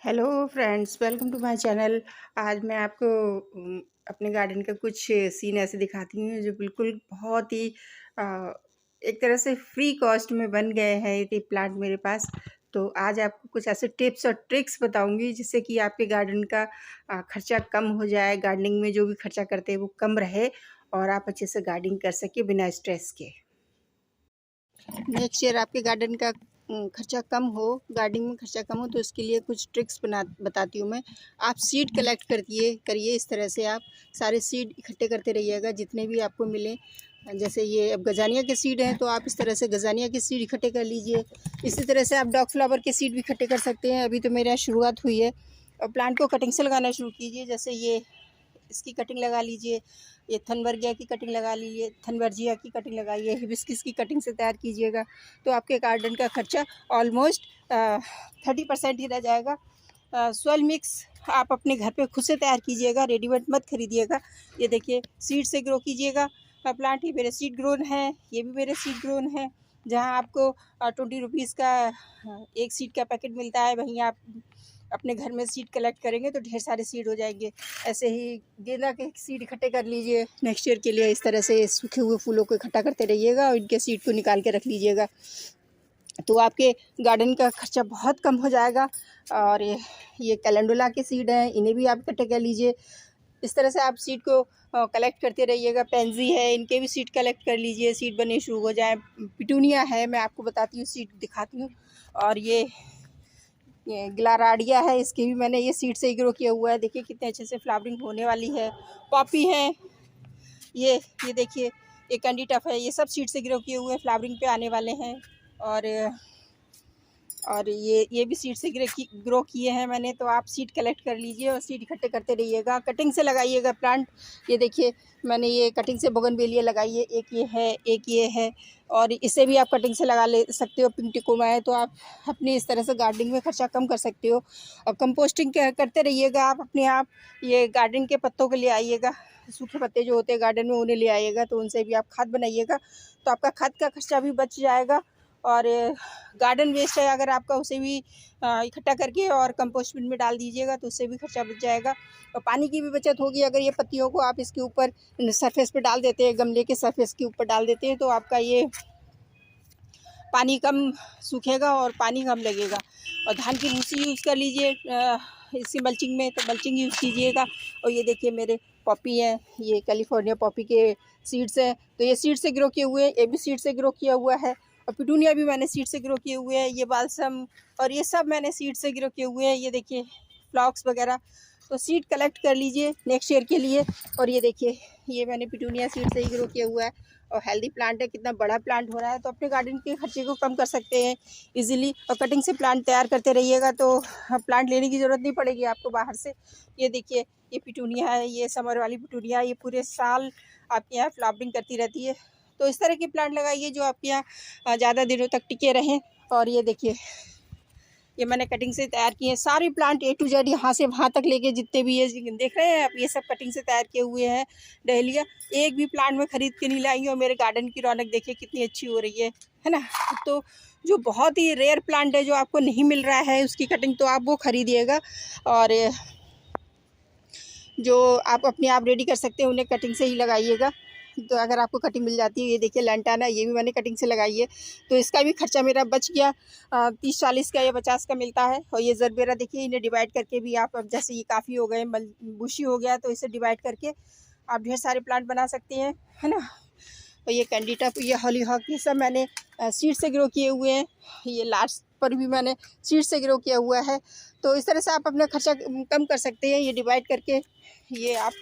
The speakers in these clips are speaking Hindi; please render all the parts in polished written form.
Hello friends, welcome to my channel. आज मैं आपको अपने गार्डन का कुछ सीन ऐसे दिखाती हूँ जो बिल्कुल बहुत ही अ, एक तरह से फ्री कॉस्ट में बन गए हैं ये प्लांट मेरे पास। तो आज आपको कुछ ऐसे टिप्स और ट्रिक्स बताऊंगी जिससे कि आपके गार्डन का खर्चा कम हो जाए, गार्डनिंग में जो भी खर्चा करते हैं वो कम रहे और आप अच्छे से गार्डनिंग कर सके बिना स्ट्रेस के। नेक्स्ट ईयर आपके गार्डन का खर्चा कम हो, गार्डनिंग में खर्चा कम हो, तो इसके लिए कुछ ट्रिक्स बताती हूँ मैं। आप सीड कलेक्ट करिए इस तरह से। आप सारे सीड इकट्ठे करते रहिएगा जितने भी आपको मिले। जैसे ये अब गजानिया के सीड हैं तो आप इस तरह से गजानिया के सीड इकट्ठे कर लीजिए। इसी तरह से आप डॉग फ्लावर के सीड भी इकट्ठे कर सकते हैं। अभी तो मेरे यहाँ शुरुआत हुई है। और प्लांट को कटिंग से लगाना शुरू कीजिए। जैसे ये इसकी कटिंग लगा लीजिए, ये थनवर्गिया की कटिंग लगा लीजिए, थनवर्जिया की कटिंग लगाइए, हिबिस्किस की कटिंग से तैयार कीजिएगा तो आपके गार्डन का खर्चा ऑलमोस्ट 30% ही रह जाएगा। सॉइल मिक्स आप अपने घर पे खुद से तैयार कीजिएगा, रेडीमेड मत खरीदिएगा। ये देखिए सीड से ग्रो कीजिएगा प्लांट। ही मेरे सीड ग्रोन है, ये भी मेरे सीड ग्रोन है। जहाँ आपको 20 रुपीज़ का एक सीड का पैकेट मिलता है, वहीं आप अपने घर में सीड कलेक्ट करेंगे तो ढेर सारे सीड हो जाएंगे। ऐसे ही गेंदा के सीड इकट्ठे कर लीजिए नेक्स्ट ईयर के लिए। इस तरह से सूखे हुए फूलों को इकट्ठा करते रहिएगा और इनके सीड को निकाल के रख लीजिएगा तो आपके गार्डन का खर्चा बहुत कम हो जाएगा। और ये कैलेंडुला के सीड हैं, इन्हें भी आप इकट्ठे कर लीजिए। इस तरह से आप सीड को कलेक्ट करते रहिएगा। पेंजी है, इनके भी सीड कलेक्ट कर लीजिए, सीड बनने शुरू हो जाए। पिटूनिया है, मैं आपको बताती हूँ, सीड दिखाती हूँ। और ये ग्लाराडिया है, इसके भी मैंने ये सीड से ही ग्रो किया हुआ है। देखिए कितने अच्छे से फ्लावरिंग होने वाली है। पॉपी है, ये देखिए, ये कैंडी टफ है, ये सब सीड से ग्रो किए हुए फ्लावरिंग पे आने वाले हैं। और ये भी सीड से ग्रो किए हैं मैंने। तो आप सीड कलेक्ट कर लीजिए और सीड इकट्ठे करते रहिएगा। कटिंग से लगाइएगा प्लांट। ये देखिए मैंने ये कटिंग से बोगनवेलिया लगाई है, एक ये है, एक ये है। और इसे भी आप कटिंग से लगा ले सकते हो। पिंक टिकोमा है, तो आप अपनी इस तरह से गार्डनिंग में खर्चा कम कर सकते हो। और कंपोस्टिंग करते रहिएगा आप अपने आप। ये गार्डन के पत्तों के लिए आइएगा, सूखे पत्ते जो होते हैं गार्डन में उन्हें ले आइएगा, तो उनसे भी आप खाद बनाइएगा तो आपका खाद का खर्चा भी बच जाएगा। और गार्डन वेस्ट है, अगर आपका उसे भी इकट्ठा करके और कंपोस्ट बिन में डाल दीजिएगा तो उससे भी खर्चा बच जाएगा। और पानी की भी बचत होगी। अगर ये पत्तियों को आप इसके ऊपर सरफेस पे डाल देते हैं, गमले के सरफेस के ऊपर डाल देते हैं, तो आपका ये पानी कम सूखेगा और पानी कम लगेगा। और धान की भूसी यूज़ कर लीजिए इसी मल्चिंग में, तो मल्चिंग यूज़ कीजिएगा। और ये देखिए मेरे पॉपी हैं, ये कैलिफोर्निया पॉपी के सीड्स हैं, तो ये सीड से ग्रो किए हुए हैं। ये भी सीड से ग्रो किया हुआ है। और पिटूनिया भी मैंने सीड से ग्रो किए हुए हैं। ये बालसम और ये सब मैंने सीड से ग्रो किए हुए हैं। ये देखिए फ्लॉक्स वगैरह। तो सीड कलेक्ट कर लीजिए नेक्स्ट ईयर के लिए। और ये देखिए ये मैंने पिटूनिया सीड से ही ग्रो किया हुआ है और हेल्दी प्लांट है, कितना बड़ा प्लांट हो रहा है। तो अपने गार्डन के खर्चे को कम कर सकते हैं इजीली। और कटिंग से प्लांट तैयार करते रहिएगा तो प्लांट लेने की ज़रूरत नहीं पड़ेगी आपको बाहर से। ये देखिए ये पिटूनिया है, ये समर वाली पिटूनिया, ये पूरे साल आपके यहाँ फ्लावरिंग करती रहती है। तो इस तरह के प्लांट लगाइए जो आपके यहाँ ज़्यादा दिनों तक टिके रहें। और ये देखिए ये मैंने कटिंग से तैयार किए हैं सारे प्लांट A to Z, यहाँ से वहाँ तक लेके जितने भी ये देख रहे हैं आप, ये सब कटिंग से तैयार किए हुए हैं। डहलिया एक भी प्लांट में ख़रीद के नहीं लाई। और मेरे गार्डन की रौनक देखिए कितनी अच्छी हो रही है ना। तो जो बहुत ही रेयर प्लांट है जो आपको नहीं मिल रहा है उसकी कटिंग, तो आप वो ख़रीदिएगा। और जो आप अपने आप रेडी कर सकते हैं उन्हें कटिंग से ही लगाइएगा। तो अगर आपको कटिंग मिल जाती है, ये देखिए लैंटाना, ये भी मैंने कटिंग से लगाई है तो इसका भी खर्चा मेरा बच गया। 30-40 का या 50 का मिलता है। और ये जरबेरा देखिए, इन्हें डिवाइड करके भी आप, अब जैसे ये काफ़ी हो गए, बुशी हो गया, तो इसे डिवाइड करके आप ढेर सारे प्लांट बना सकते हैं, है ना। और ये कैंडी टप, ये हॉलीहॉक, ये सब मैंने सीड से ग्रो किए हुए हैं। ये लास्ट पर भी मैंने सीड से ग्रो किया हुआ है। तो इस तरह से आप अपना खर्चा कम कर सकते हैं। ये डिवाइड करके, ये आप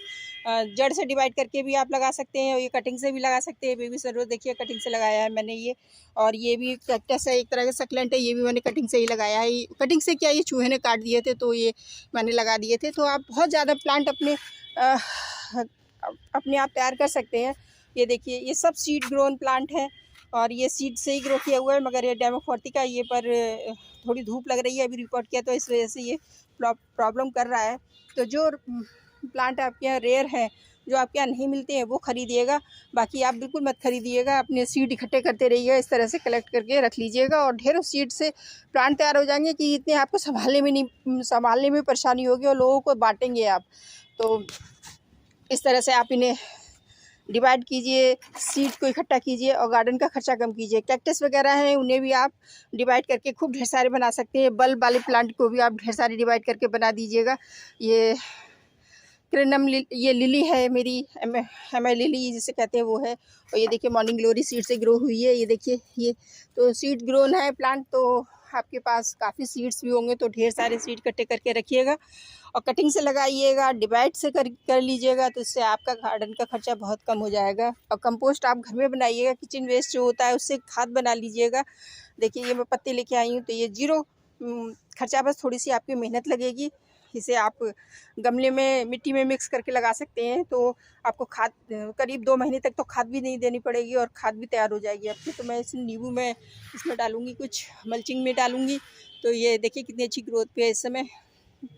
जड़ से डिवाइड करके भी आप लगा सकते हैं और ये कटिंग से भी लगा सकते हैं। बेबी सरोज देखिए कटिंग से लगाया है मैंने ये। और ये भी कैक्टस है, एक तरह का सक्लेंट है, ये भी मैंने कटिंग से ही लगाया है। कटिंग से क्या, ये चूहे ने काट दिए थे तो ये मैंने लगा दिए थे। तो आप बहुत ज़्यादा प्लांट अपने आप तैयार कर सकते हैं। ये देखिए ये सब सीड ग्रोन प्लांट है और ये सीड से ही ग्रो किया हुआ है। मगर ये डेमोफोर्टी का ये पर थोड़ी धूप लग रही है, अभी रिपोर्ट किया, तो इस वजह से ये प्रॉब्लम कर रहा है। तो जो प्लांट आपके यहाँ रेयर है जो आपके यहाँ नहीं मिलते हैं वो खरीदिएगा, बाकी आप बिल्कुल मत खरीदिएगा। अपने सीड इकट्ठे करते रहिएगा, इस तरह से कलेक्ट करके रख लीजिएगा और ढेरों सीड से प्लांट तैयार हो जाएंगे कि इतने आपको संभालने में परेशानी होगी और लोगों को बांटेंगे आप। तो इस तरह से आप इन्हें डिवाइड कीजिए, सीड को इकट्ठा कीजिए और गार्डन का खर्चा कम कीजिए। कैक्टस वगैरह हैं उन्हें भी आप डिवाइड करके खूब ढेर सारे बना सकते हैं। बल्ब वाले प्लांट को भी आप ढेर सारे डिवाइड करके बना दीजिएगा। ये क्रेनम ये लिली है मेरी, एम लिली जिसे कहते हैं वो है। और ये देखिए मॉर्निंग ग्लोरी सीड से ग्रो हुई है। ये देखिए ये तो सीड ग्रोन है प्लांट, तो आपके पास काफ़ी सीड्स भी होंगे तो ढेर सारे सीड इकट्ठे करके रखिएगा और कटिंग से लगाइएगा, डिवाइड से कर लीजिएगा, तो इससे आपका गार्डन का खर्चा बहुत कम हो जाएगा। और कंपोस्ट आप घर में बनाइएगा, किचन वेस्ट जो होता है उससे खाद बना लीजिएगा। देखिए ये मैं पत्ते लेके आई हूँ, तो ये जीरो खर्चा, बस थोड़ी सी आपकी मेहनत लगेगी। इसे आप गमले में मिट्टी में मिक्स करके लगा सकते हैं, तो आपको खाद करीब 2 महीने तक तो खाद भी नहीं देनी पड़ेगी और खाद भी तैयार हो जाएगी आपकी। तो मैं इस नींबू में इसमें डालूँगी, कुछ मल्चिंग में डालूँगी। तो ये देखिए कितनी अच्छी ग्रोथ पे है इस समय।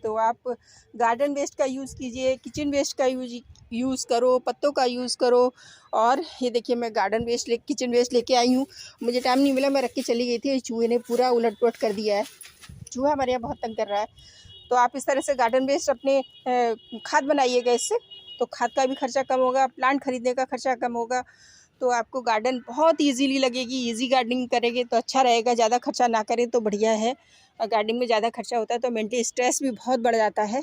तो आप गार्डन वेस्ट का यूज़ कीजिए, किचन वेस्ट का यूज़ करो, पत्तों का यूज़ करो। और ये देखिए मैं किचन वेस्ट लेके आई हूँ, मुझे टाइम नहीं मिला, मैं रख के चली गई थी, चूहे ने पूरा उलट-पुलट कर दिया है। चूहा हमारे यहाँ बहुत तंग कर रहा है। तो आप इस तरह से गार्डन वेस्ट अपने खाद बनाइएगा इससे, तो खाद का भी खर्चा कम होगा, प्लांट खरीदने का खर्चा कम होगा। तो आपको गार्डन बहुत ईज़िली लगेगी। ईज़ी गार्डनिंग करेंगे तो अच्छा रहेगा, ज़्यादा खर्चा ना करें तो बढ़िया है। गार्डनिंग में ज़्यादा खर्चा होता है तो मेंटल स्ट्रेस भी बहुत बढ़ जाता है।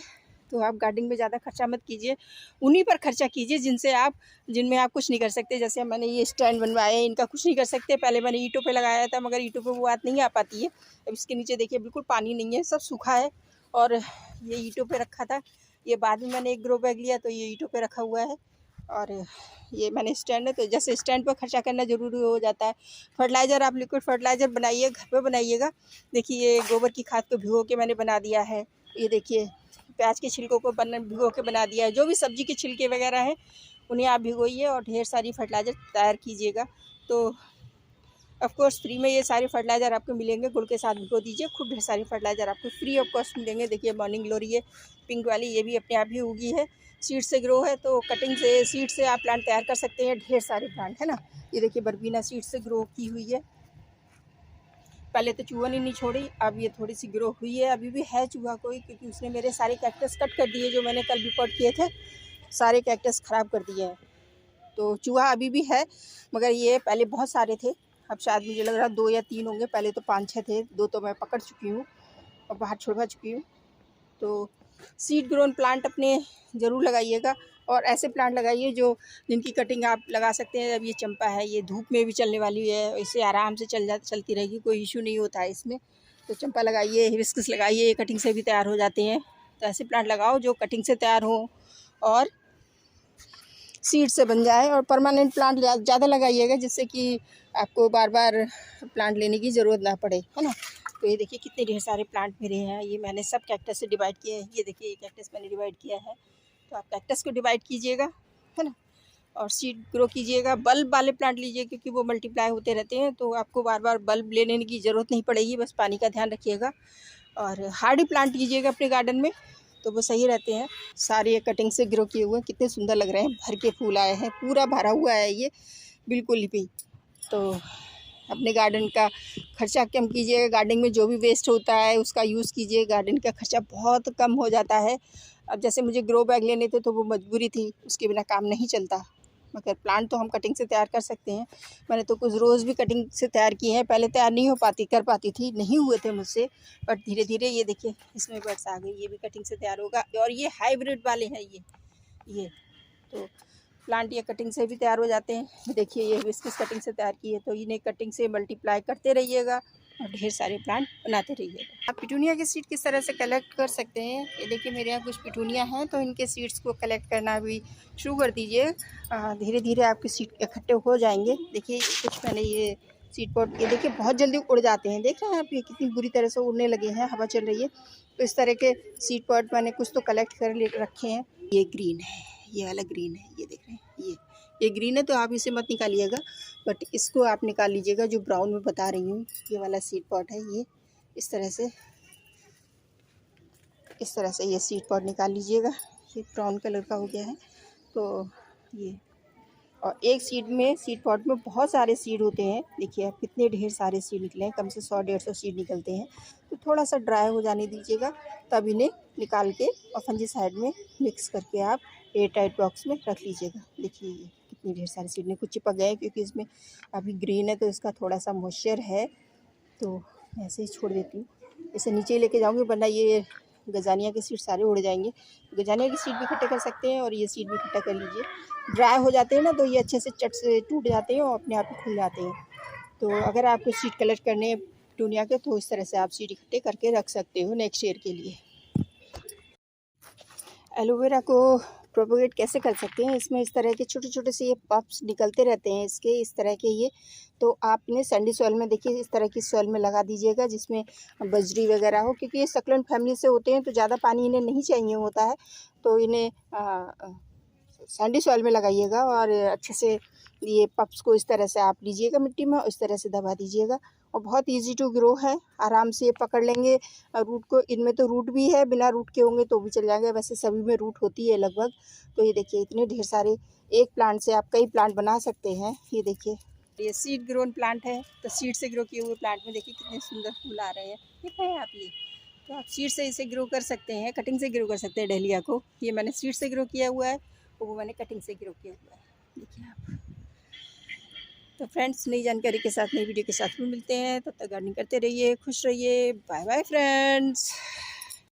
तो आप गार्डनिंग में ज़्यादा खर्चा मत कीजिए, उन्हीं पर खर्चा कीजिए जिनमें आप कुछ नहीं कर सकते। जैसे मैंने ये स्टैंड बनवाए हैं, इनका कुछ नहीं कर सकते। पहले मैंने ईंटों पे लगाया था, मगर ईंटों पे वो बात नहीं आ पाती है। अब इसके नीचे देखिए बिल्कुल पानी नहीं है, सब सूखा है और ये ईंटों पे रखा था। ये बाद में मैंने एक ग्रो बैग लिया तो ये ईंटों पे रखा हुआ है। और ये मैंने स्टैंड है, तो जैसे स्टैंड पर खर्चा करना ज़रूरी हो जाता है। फर्टिलाइज़र आप लिक्विड फर्टिलाइज़र बनाइए, घर पे बनाइएगा। देखिए ये गोबर की खाद को भिगो के मैंने बना दिया है। ये देखिए प्याज के छिलकों को भिगो के बना दिया है। जो भी सब्ज़ी के छिलके वगैरह हैं उन्हें आप भिगोइए और ढेर सारी फर्टिलाइज़र तैयार कीजिएगा। तो ऑफ कोर्स फ्री में ये सारे फर्टिलाइज़र आपको मिलेंगे, गुड़ के साथ भिगो दीजिए, खूब ढेर सारे फर्टिलाइज़र आपको फ्री ऑफ कॉस्ट मिलेंगे। देखिए मॉर्निंग ग्लोरी है पिंक वाली, ये भी अपने आप ही उगी है, सीड से ग्रो है। तो कटिंग से सीड से आप प्लांट तैयार कर सकते हैं, ढेर सारे प्लांट है ना। ये देखिए बर्बीना सीड से ग्रो की हुई है। पहले तो चूहा ने नहीं छोड़ी, अब ये थोड़ी सी ग्रो हुई है। अभी भी है चूहा कोई, क्योंकि उसने मेरे सारे कैक्टस कट कर दिए जो मैंने कल रिपोर्ट किए थे, सारे कैक्टस ख़राब कर दिए हैं। तो चूहा अभी भी है, मगर ये पहले बहुत सारे थे, अब शायद मुझे लग रहा है 2 या 3 होंगे। पहले तो 5-6 थे, 2 तो मैं पकड़ चुकी हूँ और बाहर छुड़वा चुकी हूँ। तो सीड ग्रोन प्लांट अपने ज़रूर लगाइएगा और ऐसे प्लांट लगाइए जिनकी कटिंग आप लगा सकते हैं। अब ये चंपा है, ये धूप में भी चलने वाली है, इसे आराम से चलती रहेगी, कोई इशू नहीं होता है इसमें। तो चंपा लगाइए, हिबिस्कस लगाइए, ये कटिंग से भी तैयार हो जाते हैं। तो ऐसे प्लांट लगाओ जो कटिंग से तैयार हो और सीड से बन जाए। और परमानेंट प्लांट ज़्यादा लगाइएगा, जिससे कि आपको बार बार प्लांट लेने की ज़रूरत ना पड़े, है ना। तो ये देखिए कितने ढेर सारे प्लांट मेरे हैं, ये मैंने सब कैक्टस से डिवाइड किए हैं। ये देखिए ये कैक्टस मैंने डिवाइड किया है, तो आप कैक्टस को डिवाइड कीजिएगा, है ना, और सीड ग्रो कीजिएगा। बल्ब वाले प्लांट लीजिए, क्योंकि वो मल्टीप्लाई होते रहते हैं, तो आपको बार बार बल्ब लेने की ज़रूरत नहीं पड़ेगी, बस पानी का ध्यान रखिएगा। और हार्डी प्लांट कीजिएगा अपने गार्डन में, तो वो सही रहते हैं। सारे कटिंग से ग्रो किए हुए कितने सुंदर लग रहे हैं, भर के फूल आए हैं, पूरा भरा हुआ है ये बिल्कुल भी। तो अपने गार्डन का खर्चा कम कीजिए, गार्डनिंग में जो भी वेस्ट होता है उसका यूज़ कीजिए, गार्डन का खर्चा बहुत कम हो जाता है। अब जैसे मुझे ग्रो बैग लेने थे तो वो मजबूरी थी, उसके बिना काम नहीं चलता, मगर प्लांट तो हम कटिंग से तैयार कर सकते हैं। मैंने तो कुछ रोज़ भी कटिंग से तैयार किए हैं, पहले तैयार नहीं कर पाती थी, नहीं हुए थे मुझसे, बट धीरे धीरे ये देखिए इसमें बर्ड्स आ गई, ये भी कटिंग से तैयार होगा। और ये हाइब्रिड वाले हैं ये तो प्लांट ये कटिंग से भी तैयार हो जाते हैं। देखिए ये हिबिस्कस कटिंग से तैयार की है, तो इन्हें कटिंग से मल्टीप्लाई करते रहिएगा और ढेर सारे प्लांट बनाते रहिएगा। आप पिटूनिया के सीड किस तरह से कलेक्ट कर सकते हैं, ये देखिए मेरे यहाँ कुछ पिटूनिया हैं, तो इनके सीड्स को कलेक्ट करना भी शुरू कर दीजिए। धीरे धीरे आपके सीड इकट्ठे हो जाएंगे। देखिए कुछ मैंने ये सीड पॉट, ये देखिए बहुत जल्दी उड़ जाते हैं, देख रहे हैं आप, ये कितनी बुरी तरह से उड़ने लगे हैं, हवा चल रही है। तो इस तरह के सीड पॉट मैंने कुछ तो कलेक्ट कर रखे हैं। ये ग्रीन है, ये वाला ग्रीन है, ये देख रहे हैं, ये ग्रीन है, तो आप इसे मत निकालिएगा, बट इसको आप निकाल लीजिएगा, जो ब्राउन में बता रही हूँ, ये वाला सीड पॉट है। ये इस तरह से ये सीड पॉट निकाल लीजिएगा, ये ब्राउन कलर का हो गया है। तो ये, और एक सीड पॉट में बहुत सारे सीड होते हैं। देखिए आप कितने ढेर सारे सीड निकले हैं, कम से 100-150 सीड निकलते हैं। तो थोड़ा सा ड्राई हो जाने दीजिएगा, तब इन्हें निकाल के और फंजीसाइड में मिक्स करके आप एयर टाइट बॉक्स में रख लीजिएगा। देखिए ये कितनी ढेर सारे सीड ने कुछ चिपक गए हैं, क्योंकि इसमें अभी ग्रीन है तो इसका थोड़ा सा मॉइस्चर है, तो ऐसे ही छोड़ देती हूँ। इसे नीचे ही लेके जाऊँगी, वरना ये गजानिया के सीड सारे उड़ जाएंगे। गजानिया की सीड भी इकट्ठे कर सकते हैं और ये सीड भी इकट्ठा कर लीजिए। ड्राई हो जाते हैं ना तो ये अच्छे से चट से टूट जाते हैं और अपने आप ही खुल जाते हैं। तो अगर आपको सीड कलेक्ट करने हैं टूनिया के, तो इस तरह से आप सीड इकट्ठे करके रख सकते हो नेक्स्ट ईयर के लिए। एलोवेरा को प्रोपोगेट कैसे कर सकते हैं, इसमें इस तरह के छोटे छोटे से ये पप्स निकलते रहते हैं इसके, इस तरह के ये। तो आपने सैंडी सॉइल में, देखिए इस तरह की सॉइल में लगा दीजिएगा जिसमें बजरी वगैरह हो, क्योंकि ये सक्लेंट फैमिली से होते हैं तो ज़्यादा पानी इन्हें नहीं चाहिए होता है। तो इन्हें सैंडी सॉइल में लगाइएगा और अच्छे से ये पप्स को इस तरह से आप लीजिएगा मिट्टी में और इस तरह से दबा दीजिएगा। और बहुत इजी टू ग्रो है, आराम से ये पकड़ लेंगे रूट को। इनमें तो रूट भी है, बिना रूट के होंगे तो भी चल जाएंगे, वैसे सभी में रूट होती है लगभग। तो ये देखिए इतने ढेर सारे, एक प्लांट से आप कई प्लांट बना सकते हैं। ये देखिए ये सीड ग्रोन प्लांट है, तो सीड से ग्रो किए हुए प्लांट में देखिए कितने सुंदर फूल आ रहे हैं, ठीक है आप ये। तो आप सीड से इसे ग्रो कर सकते हैं, कटिंग से ग्रो कर सकते हैं डहलिया को। ये मैंने सीड से ग्रो किया हुआ है, वो मैंने कटिंग से ग्रो किया हुआ है, देखिए आप। तो फ्रेंड्स, नई जानकारी के साथ, नई वीडियो के साथ भी मिलते हैं। तब तक गार्डनिंग करते रहिए, खुश रहिए। Bye bye friends.